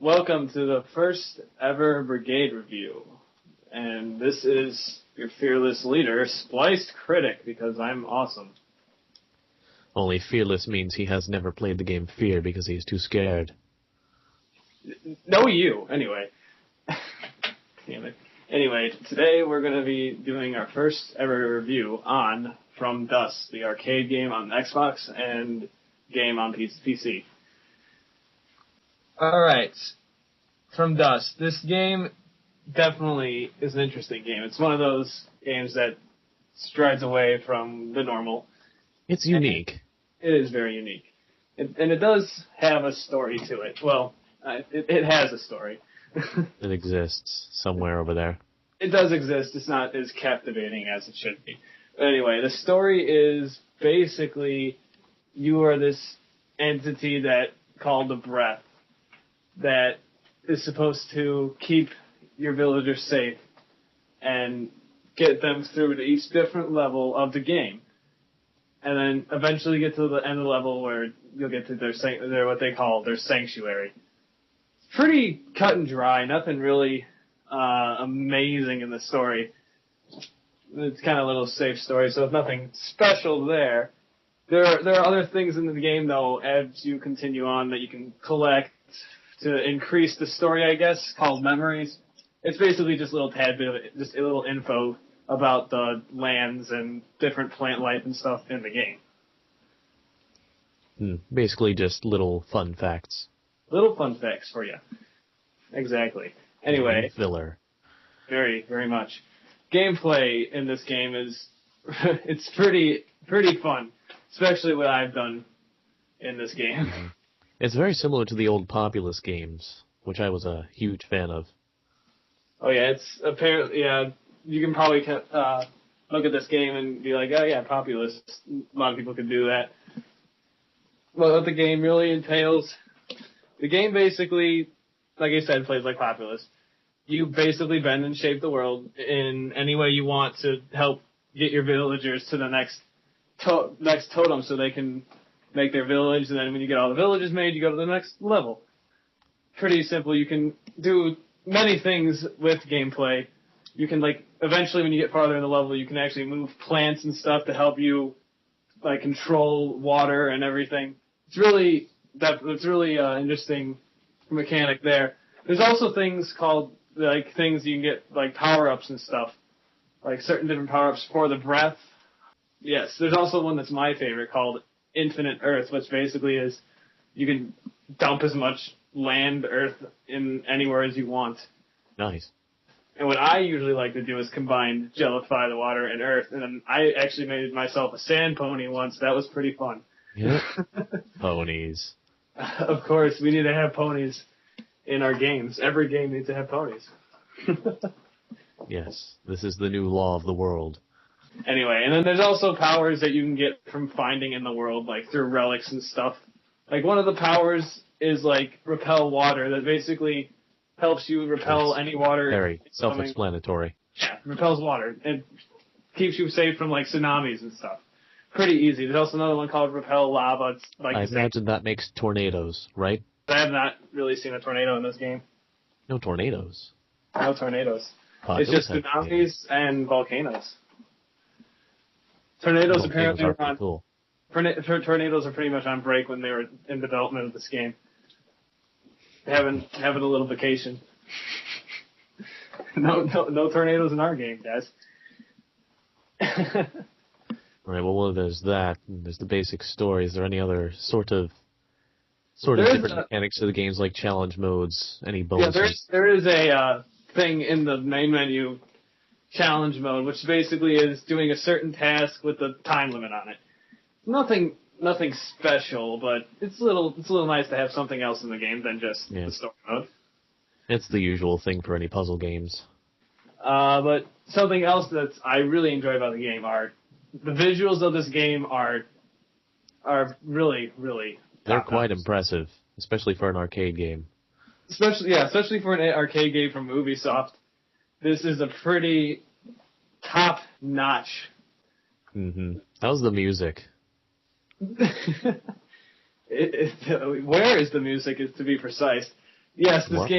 Welcome to the first ever Brigade review. And this is your fearless leader, Splicedcritic, because I'm awesome. Only fearless means he has never played the game Fear because he's too scared. No, you, anyway. Damn it. Anyway, today we're going to be doing our first ever review on From Dusk, the arcade game on Xbox and game on PC. Alright, From Dusk. This game definitely is an interesting game. It's one of those games that strides away from the normal. It's unique. It is very unique. And it does have a story to it. Well, it has a story. It exists somewhere over there. It does exist. It's not as captivating as it should be. But anyway, the story is basically you are this entity that called the Breath that is supposed to keep your villagers safe and get them through to each different level of the game. And then eventually get to the end of the level where you'll get to their what they call their sanctuary. It's pretty cut and dry, nothing really amazing in the story. It's kind of a little safe story, so nothing special there. There are other things in the game, though, as you continue on that you can collect to increase the story, I guess, called memories. It's basically just a little tad bit of it, just a little info about the lands and different plant life and stuff in the game. Basically just little fun facts. Little fun facts for you. Exactly. Anyway. Filler. Very, very much. Gameplay in this game is, it's pretty fun. Especially what I've done in this game. Mm-hmm. It's very similar to the old Populous games, which I was a huge fan of. Oh yeah, it's apparently, yeah, you can probably look at this game and be like, oh yeah, Populous. A lot of people could do that. Well, what the game really entails, the game basically, like I said, plays like Populous. You basically bend and shape the world in any way you want to help get your villagers to the next totem so they can make their village, and then when you get all the villages made, you go to the next level. Pretty simple. You can do many things with gameplay. You can, eventually when you get farther in the level, you can actually move plants and stuff to help you, control water and everything. It's really interesting mechanic there. There's also things called, things you can get, power-ups and stuff. Certain different power-ups for the breath. Yes, there's also one that's my favorite called Infinite Earth, which basically is you can dump as much land, earth, in anywhere as you want. Nice. And what I usually like to do is combine Jellify the water and earth, and then I actually made myself a sand pony once. That was pretty fun. Yeah. Ponies. Of course, we need to have ponies in our games. Every game needs to have ponies. Yes, this is the new law of the world. Anyway, and then there's also powers that you can get from finding in the world, through relics and stuff. One of the powers is, repel water, that basically helps you repel any water. Very self-explanatory. Yeah, repels water. It keeps you safe from, tsunamis and stuff. Pretty easy. There's also another one called repel lava. It's I imagine that makes tornadoes, right? I have not really seen a tornado in this game. No tornadoes. No tornadoes. Populous it's just tsunamis and volcanoes. Tornadoes apparently are on. Cool. Tornadoes are pretty much on break when they were in development of this game. Having a little vacation. No tornadoes in our game, guys. Right. Well, there's that. There's the basic story. Is there any other sort of different mechanics to the games, like challenge modes? Any bonuses? Yeah, there is a thing in the main menu. Challenge mode, which basically is doing a certain task with a time limit on it. Nothing special, but it's a little nice to have something else in the game than just the story mode. It's the usual thing for any puzzle games. But something else that I really enjoy about the game are the visuals of this game are really, really. They're quite impressive, especially for an arcade game. Especially for an arcade game from Ubisoft. This is a pretty top-notch. Mm-hmm. How's the music? Where is the music, is to be precise. Yes, What?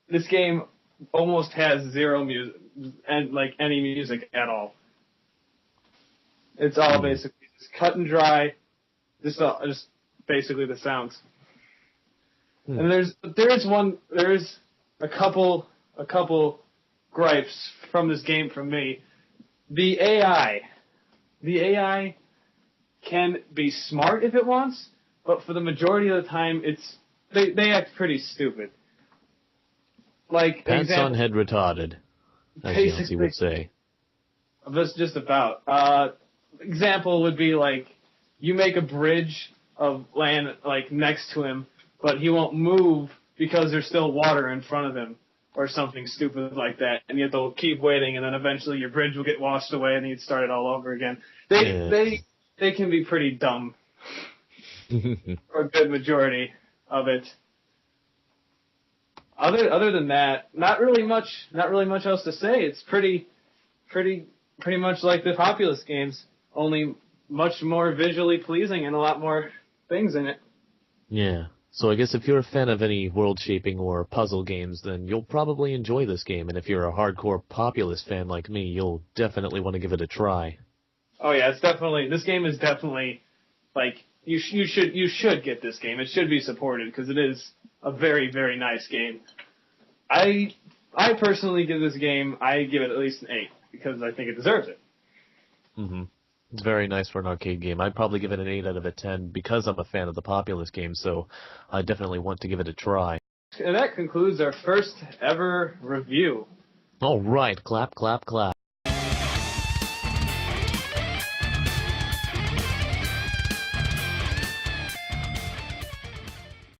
this game almost has zero music and like any music at all. It's all basically just cut and dry, just basically the sounds. And there is a couple gripes from this game from me. The AI can be smart if it wants, but for the majority of the time, they act pretty stupid. Like Pants on head retarded, as Yancey would say. That's just about. Example would be like, you make a bridge of land like next to him, but he won't move because there's still water in front of him, or something stupid like that, and you have to keep waiting, and then eventually your bridge will get washed away, and you'd start it all over again. They can be pretty dumb for a good majority of it. Other than that, not really much else to say. It's pretty much like the Populous games, only much more visually pleasing and a lot more things in it. Yeah. So I guess if you're a fan of any world-shaping or puzzle games, then you'll probably enjoy this game. And if you're a hardcore Populous fan like me, you'll definitely want to give it a try. Oh yeah, this game is definitely, like, you should get this game. It should be supported because it is a very, very nice game. I personally give this game, I give it at least an 8 because I think it deserves it. Mm-hmm. It's very nice for an arcade game. I'd probably give it an 8 out of a 10 because I'm a fan of the Populous game, so I definitely want to give it a try. And that concludes our first ever review. All right, clap, clap, clap.